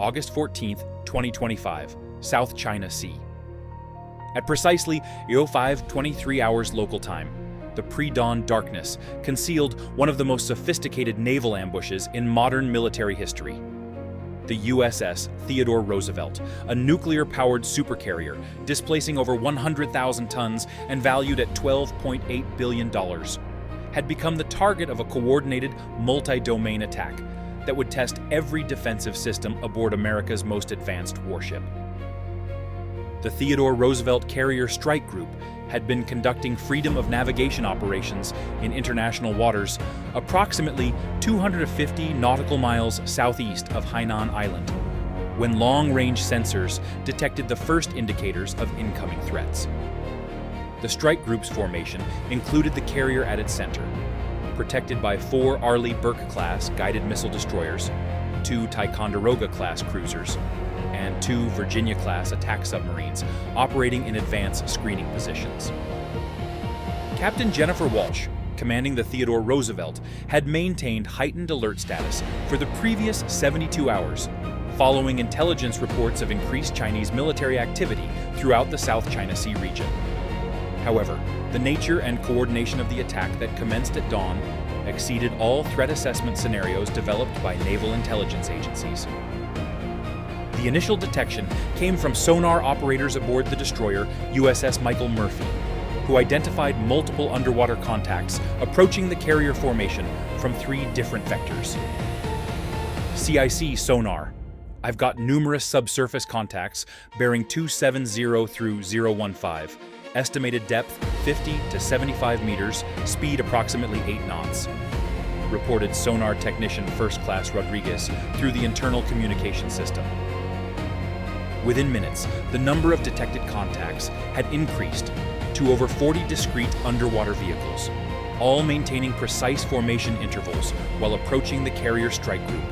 August 14, 2025, South China Sea. At precisely 05:23 hours local time, the pre-dawn darkness concealed one of the most sophisticated naval ambushes in modern military history. The USS Theodore Roosevelt, a nuclear-powered supercarrier displacing over 100,000 tons and valued at $12.8 billion, had become the target of a coordinated multi-domain attack that would test every defensive system aboard America's most advanced warship. The Theodore Roosevelt Carrier Strike Group had been conducting freedom of navigation operations in international waters approximately 250 nautical miles southeast of Hainan Island, when long-range sensors detected the first indicators of incoming threats. The strike group's formation included the carrier at its center, protected by 4 Arleigh Burke-class guided missile destroyers, 2 Ticonderoga-class cruisers, and 2 Virginia-class attack submarines operating in advance screening positions. Captain Jennifer Walsh, commanding the Theodore Roosevelt, had maintained heightened alert status for the previous 72 hours, following intelligence reports of increased Chinese military activity throughout the South China Sea region. However, the nature and coordination of the attack that commenced at dawn exceeded all threat assessment scenarios developed by naval intelligence agencies. The initial detection came from sonar operators aboard the destroyer USS Michael Murphy, who identified multiple underwater contacts approaching the carrier formation from 3 different vectors. CIC sonar. I've got numerous subsurface contacts bearing 270 through 015. Estimated depth 50 to 75 meters, speed approximately 8 knots. Reported sonar technician First Class Rodriguez through the internal communication system. Within minutes, the number of detected contacts had increased to over 40 discrete underwater vehicles, all maintaining precise formation intervals while approaching the carrier strike group,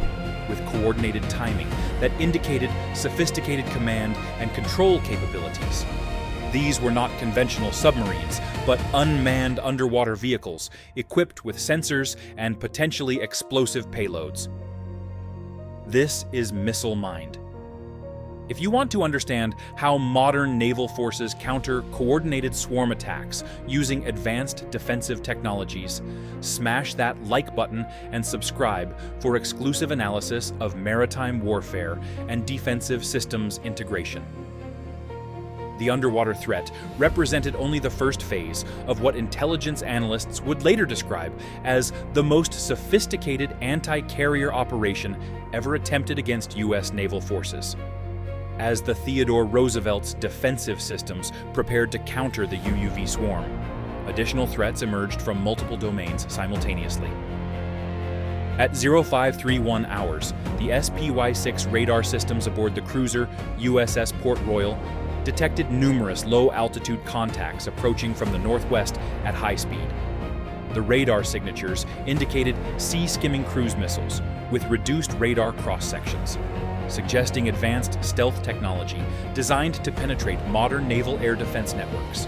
with coordinated timing that indicated sophisticated command and control capabilities. These were not conventional submarines, but unmanned underwater vehicles equipped with sensors and potentially explosive payloads. This is Missile Mind. If you want to understand how modern naval forces counter coordinated swarm attacks using advanced defensive technologies, smash that like button and subscribe for exclusive analysis of maritime warfare and defensive systems integration. The underwater threat represented only the first phase of what intelligence analysts would later describe as the most sophisticated anti-carrier operation ever attempted against U.S. naval forces. As the Theodore Roosevelt's defensive systems prepared to counter the UUV swarm, additional threats emerged from multiple domains simultaneously. At 0531 hours, the SPY-6 radar systems aboard the cruiser USS Port Royal detected numerous low-altitude contacts approaching from the northwest at high speed. The radar signatures indicated sea-skimming cruise missiles with reduced radar cross-sections, suggesting advanced stealth technology designed to penetrate modern naval air defense networks.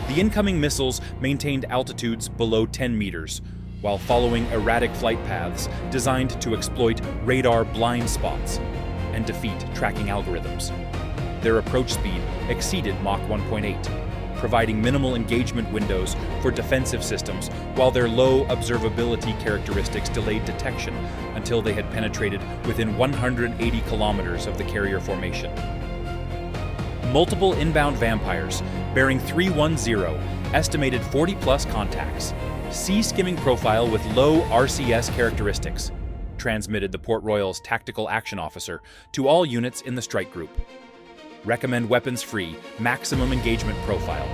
The incoming missiles maintained altitudes below 10 meters, while following erratic flight paths designed to exploit radar blind spots and defeat tracking algorithms. Their approach speed exceeded Mach 1.8, providing minimal engagement windows for defensive systems, while their low observability characteristics delayed detection until they had penetrated within 180 kilometers of the carrier formation. Multiple inbound Vampires, bearing 310, estimated 40-plus contacts, sea-skimming profile with low RCS characteristics, transmitted the Port Royal's tactical action officer to all units in the strike group. Recommend weapons-free, maximum engagement profile.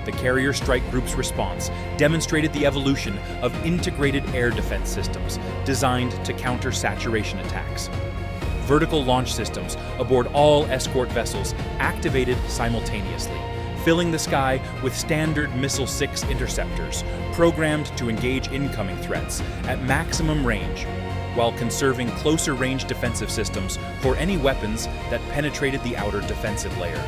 The carrier strike group's response demonstrated the evolution of integrated air defense systems designed to counter saturation attacks. Vertical launch systems aboard all escort vessels activated simultaneously, filling the sky with standard Missile 6 interceptors programmed to engage incoming threats at maximum range, while conserving closer-range defensive systems for any weapons that penetrated the outer defensive layer.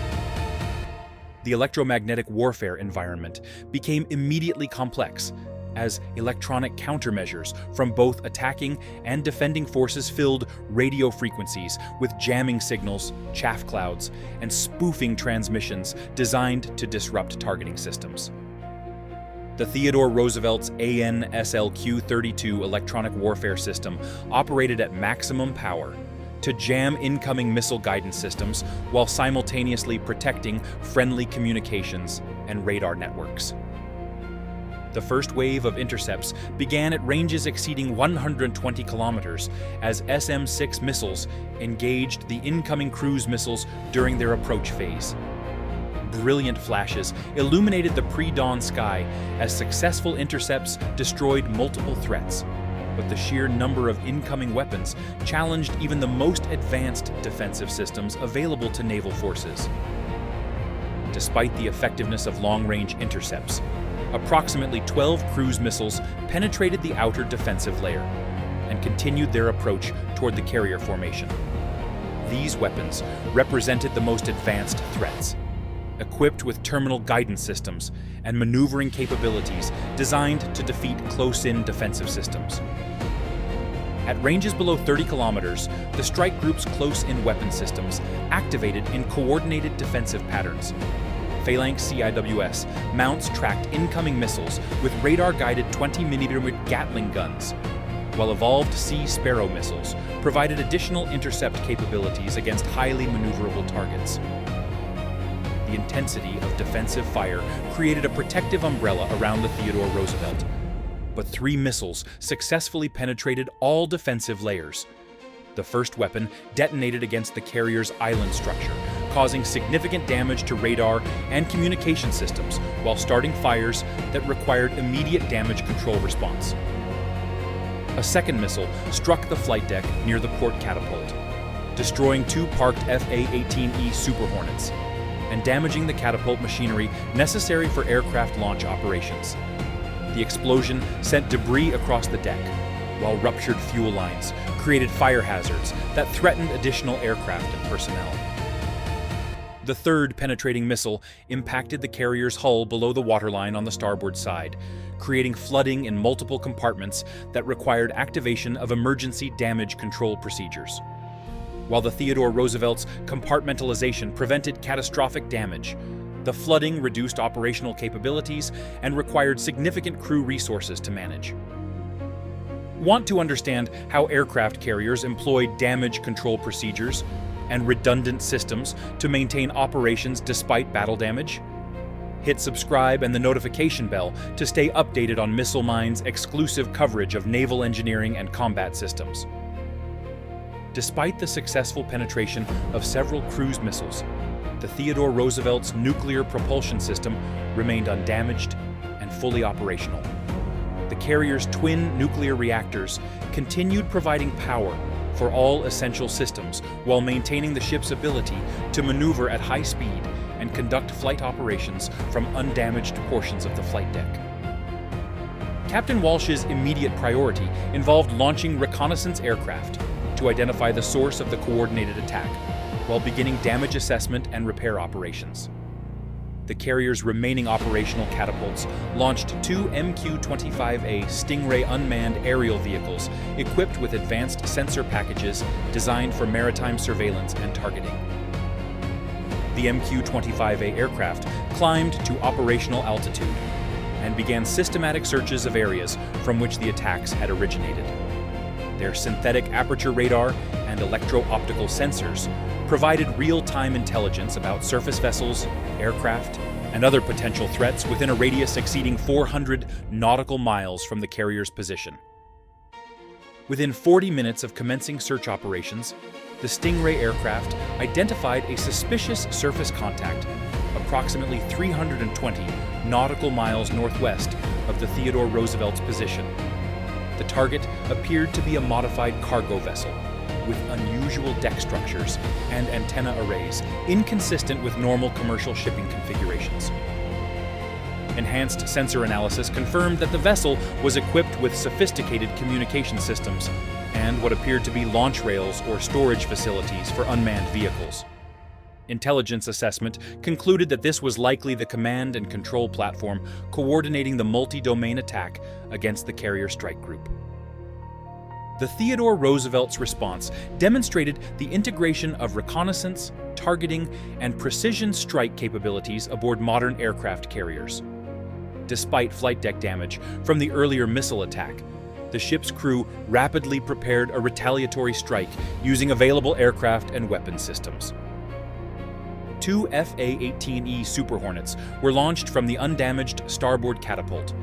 The electromagnetic warfare environment became immediately complex, as electronic countermeasures from both attacking and defending forces filled radio frequencies with jamming signals, chaff clouds, and spoofing transmissions designed to disrupt targeting systems. The Theodore Roosevelt's AN/SLQ-32 electronic warfare system operated at maximum power to jam incoming missile guidance systems while simultaneously protecting friendly communications and radar networks. The first wave of intercepts began at ranges exceeding 120 kilometers as SM-6 missiles engaged the incoming cruise missiles during their approach phase. Brilliant flashes illuminated the pre-dawn sky as successful intercepts destroyed multiple threats, but the sheer number of incoming weapons challenged even the most advanced defensive systems available to naval forces. Despite the effectiveness of long-range intercepts, approximately 12 cruise missiles penetrated the outer defensive layer and continued their approach toward the carrier formation. These weapons represented the most advanced threats, equipped with terminal guidance systems and maneuvering capabilities designed to defeat close-in defensive systems. At ranges below 30 kilometers, the strike group's close-in weapon systems activated in coordinated defensive patterns. Phalanx CIWS mounts tracked incoming missiles with radar-guided 20mm Gatling guns, while evolved Sea Sparrow missiles provided additional intercept capabilities against highly maneuverable targets. The intensity of defensive fire created a protective umbrella around the Theodore Roosevelt, but 3 missiles successfully penetrated all defensive layers. The first weapon detonated against the carrier's island structure, causing significant damage to radar and communication systems while starting fires that required immediate damage control response. A second missile struck the flight deck near the port catapult, destroying 2 parked FA-18E Super Hornets and damaging the catapult machinery necessary for aircraft launch operations. The explosion sent debris across the deck, while ruptured fuel lines created fire hazards that threatened additional aircraft and personnel. The third penetrating missile impacted the carrier's hull below the waterline on the starboard side, creating flooding in multiple compartments that required activation of emergency damage control procedures. While the Theodore Roosevelt's compartmentalization prevented catastrophic damage, the flooding reduced operational capabilities and required significant crew resources to manage. Want to understand how aircraft carriers employ damage control procedures and redundant systems to maintain operations despite battle damage? Hit subscribe and the notification bell to stay updated on Missile Mind's exclusive coverage of naval engineering and combat systems. Despite the successful penetration of several cruise missiles, the Theodore Roosevelt's nuclear propulsion system remained undamaged and fully operational. The carrier's twin nuclear reactors continued providing power for all essential systems while maintaining the ship's ability to maneuver at high speed and conduct flight operations from undamaged portions of the flight deck. Captain Walsh's immediate priority involved launching reconnaissance aircraft to identify the source of the coordinated attack, while beginning damage assessment and repair operations. The carrier's remaining operational catapults launched 2 MQ-25A Stingray unmanned aerial vehicles equipped with advanced sensor packages designed for maritime surveillance and targeting. The MQ-25A aircraft climbed to operational altitude and began systematic searches of areas from which the attacks had originated. Their synthetic aperture radar and electro-optical sensors provided real-time intelligence about surface vessels, aircraft, and other potential threats within a radius exceeding 400 nautical miles from the carrier's position. Within 40 minutes of commencing search operations, the Stingray aircraft identified a suspicious surface contact approximately 320 nautical miles northwest of the Theodore Roosevelt's position. The target appeared to be a modified cargo vessel with unusual deck structures and antenna arrays inconsistent with normal commercial shipping configurations. Enhanced sensor analysis confirmed that the vessel was equipped with sophisticated communication systems and what appeared to be launch rails or storage facilities for unmanned vehicles. Intelligence assessment concluded that this was likely the command and control platform coordinating the multi-domain attack against the carrier strike group. The Theodore Roosevelt's response demonstrated the integration of reconnaissance, targeting, and precision strike capabilities aboard modern aircraft carriers. Despite flight deck damage from the earlier missile attack, the ship's crew rapidly prepared a retaliatory strike using available aircraft and weapon systems. Two Fa-18E Super Hornets were launched from the undamaged starboard catapult,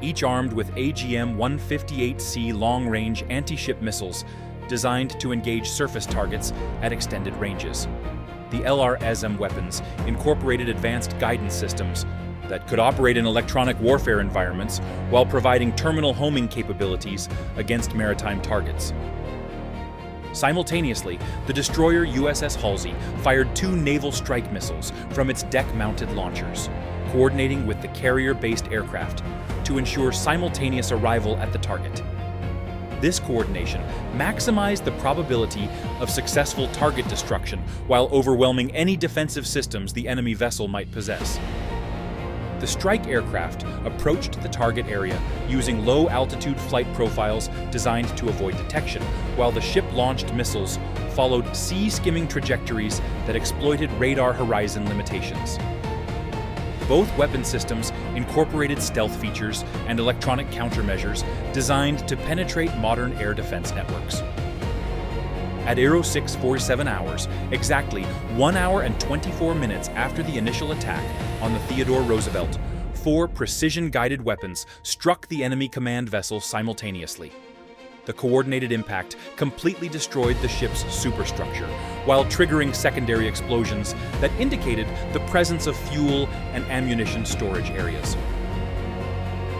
each armed with AGM-158C long-range anti-ship missiles designed to engage surface targets at extended ranges. The LRSM weapons incorporated advanced guidance systems that could operate in electronic warfare environments while providing terminal homing capabilities against maritime targets. Simultaneously, the destroyer USS Halsey fired two naval strike missiles from its deck-mounted launchers, coordinating with the carrier-based aircraft to ensure simultaneous arrival at the target. This coordination maximized the probability of successful target destruction while overwhelming any defensive systems the enemy vessel might possess. The strike aircraft approached the target area using low-altitude flight profiles designed to avoid detection, while the ship-launched missiles followed sea-skimming trajectories that exploited radar horizon limitations. Both weapon systems incorporated stealth features and electronic countermeasures designed to penetrate modern air defense networks. At 0647 hours, exactly 1 hour and 24 minutes after the initial attack on the Theodore Roosevelt, 4 precision-guided weapons struck the enemy command vessel simultaneously. The coordinated impact completely destroyed the ship's superstructure, while triggering secondary explosions that indicated the presence of fuel and ammunition storage areas.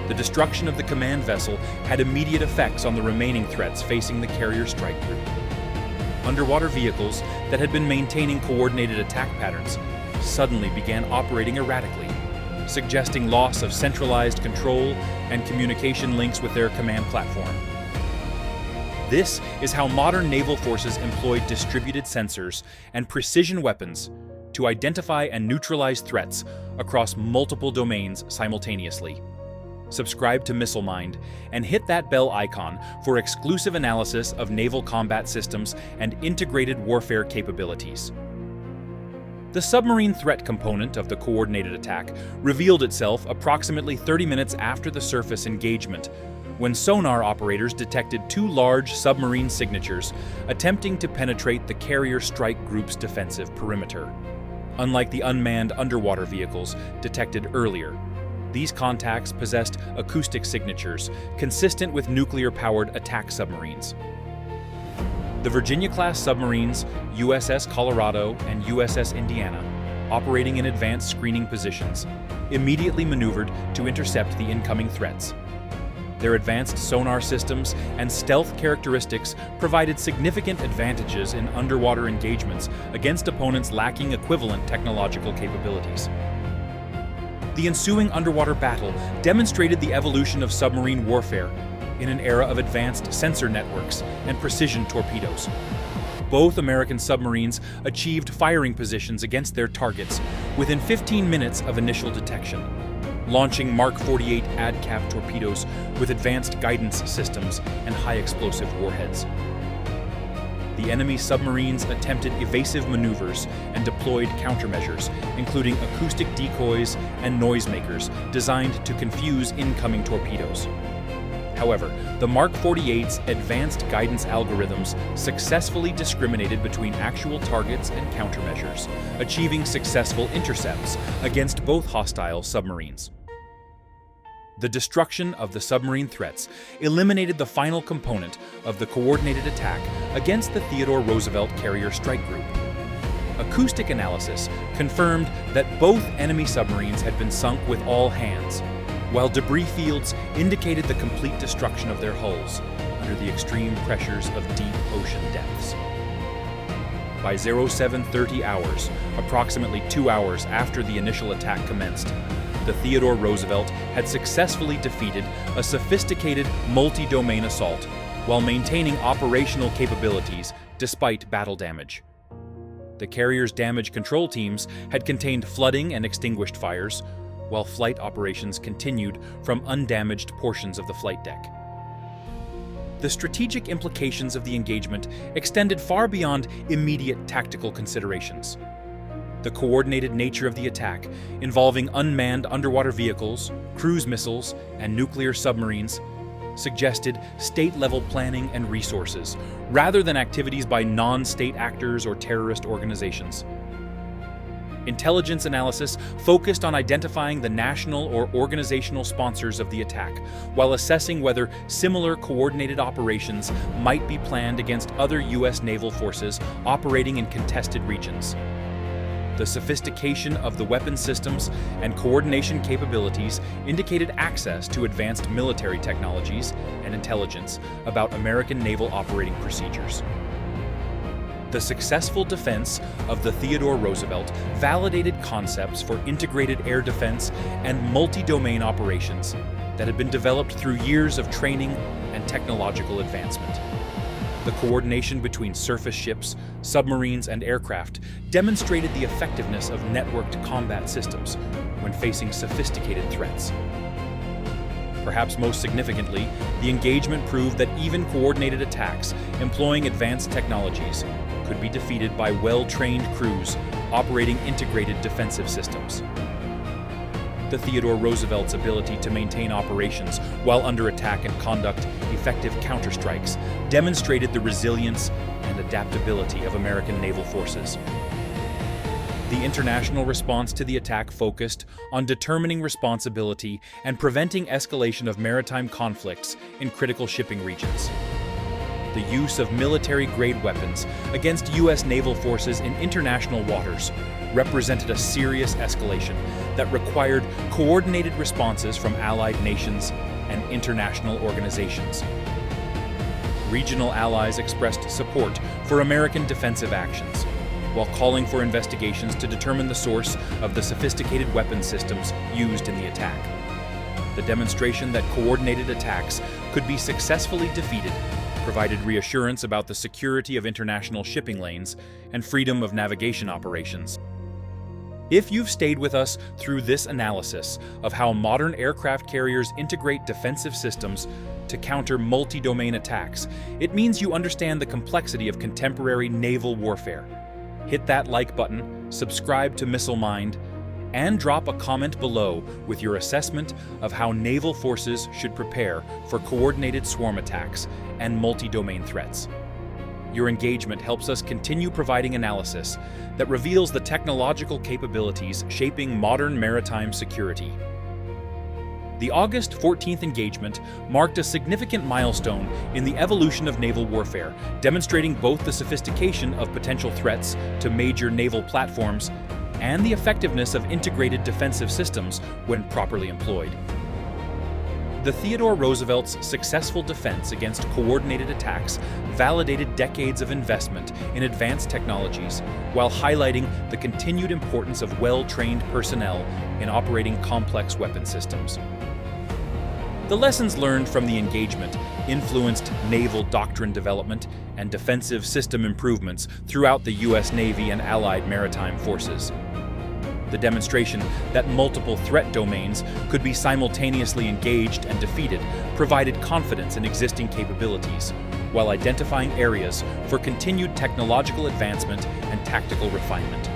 The destruction of the command vessel had immediate effects on the remaining threats facing the carrier strike group. Underwater vehicles that had been maintaining coordinated attack patterns suddenly began operating erratically, suggesting loss of centralized control and communication links with their command platform. This is how modern naval forces employed distributed sensors and precision weapons to identify and neutralize threats across multiple domains simultaneously. Subscribe to Missile Mind and hit that bell icon for exclusive analysis of naval combat systems and integrated warfare capabilities. The submarine threat component of the coordinated attack revealed itself approximately 30 minutes after the surface engagement, when sonar operators detected 2 large submarine signatures attempting to penetrate the carrier strike group's defensive perimeter. Unlike the unmanned underwater vehicles detected earlier, these contacts possessed acoustic signatures consistent with nuclear-powered attack submarines. The Virginia-class submarines USS Colorado and USS Indiana, operating in advanced screening positions, immediately maneuvered to intercept the incoming threats. Their advanced sonar systems and stealth characteristics provided significant advantages in underwater engagements against opponents lacking equivalent technological capabilities. The ensuing underwater battle demonstrated the evolution of submarine warfare in an era of advanced sensor networks and precision torpedoes. Both American submarines achieved firing positions against their targets within 15 minutes of initial detection, launching Mark 48 ADCAP torpedoes with advanced guidance systems and high-explosive warheads. The enemy submarines attempted evasive maneuvers and deployed countermeasures, including acoustic decoys and noisemakers designed to confuse incoming torpedoes. However, the Mark 48's advanced guidance algorithms successfully discriminated between actual targets and countermeasures, achieving successful intercepts against both hostile submarines. The destruction of the submarine threats eliminated the final component of the coordinated attack against the Theodore Roosevelt carrier strike group. Acoustic analysis confirmed that both enemy submarines had been sunk with all hands, while debris fields indicated the complete destruction of their hulls under the extreme pressures of deep ocean depths. By 0730 hours, approximately 2 hours after the initial attack commenced, the Theodore Roosevelt had successfully defeated a sophisticated multi-domain assault while maintaining operational capabilities despite battle damage. The carrier's damage control teams had contained flooding and extinguished fires, while flight operations continued from undamaged portions of the flight deck. The strategic implications of the engagement extended far beyond immediate tactical considerations. The coordinated nature of the attack, involving unmanned underwater vehicles, cruise missiles, and nuclear submarines, suggested state-level planning and resources, rather than activities by non-state actors or terrorist organizations. Intelligence analysis focused on identifying the national or organizational sponsors of the attack, while assessing whether similar coordinated operations might be planned against other U.S. naval forces operating in contested regions. The sophistication of the weapon systems and coordination capabilities indicated access to advanced military technologies and intelligence about American naval operating procedures. The successful defense of the Theodore Roosevelt validated concepts for integrated air defense and multi-domain operations that had been developed through years of training and technological advancement. The coordination between surface ships, submarines, and aircraft demonstrated the effectiveness of networked combat systems when facing sophisticated threats. Perhaps most significantly, the engagement proved that even coordinated attacks employing advanced technologies could be defeated by well-trained crews operating integrated defensive systems. The Theodore Roosevelt's ability to maintain operations while under attack and conduct effective counterstrikes demonstrated the resilience and adaptability of American naval forces. The international response to the attack focused on determining responsibility and preventing escalation of maritime conflicts in critical shipping regions. The use of military-grade weapons against U.S. naval forces in international waters represented a serious escalation that required coordinated responses from allied nations and international organizations. Regional allies expressed support for American defensive actions, while calling for investigations to determine the source of the sophisticated weapon systems used in the attack. The demonstration that coordinated attacks could be successfully defeated provided reassurance about the security of international shipping lanes and freedom of navigation operations. If you've stayed with us through this analysis of how modern aircraft carriers integrate defensive systems to counter multi-domain attacks, it means you understand the complexity of contemporary naval warfare. Hit that like button, subscribe to Missile Mind, and drop a comment below with your assessment of how naval forces should prepare for coordinated swarm attacks and multi-domain threats. Your engagement helps us continue providing analysis that reveals the technological capabilities shaping modern maritime security. The August 14th engagement marked a significant milestone in the evolution of naval warfare, demonstrating both the sophistication of potential threats to major naval platforms and the effectiveness of integrated defensive systems when properly employed. The Theodore Roosevelt's successful defense against coordinated attacks validated decades of investment in advanced technologies while highlighting the continued importance of well-trained personnel in operating complex weapon systems. The lessons learned from the engagement influenced naval doctrine development and defensive system improvements throughout the U.S. Navy and allied maritime forces. The demonstration that multiple threat domains could be simultaneously engaged and defeated provided confidence in existing capabilities, while identifying areas for continued technological advancement and tactical refinement.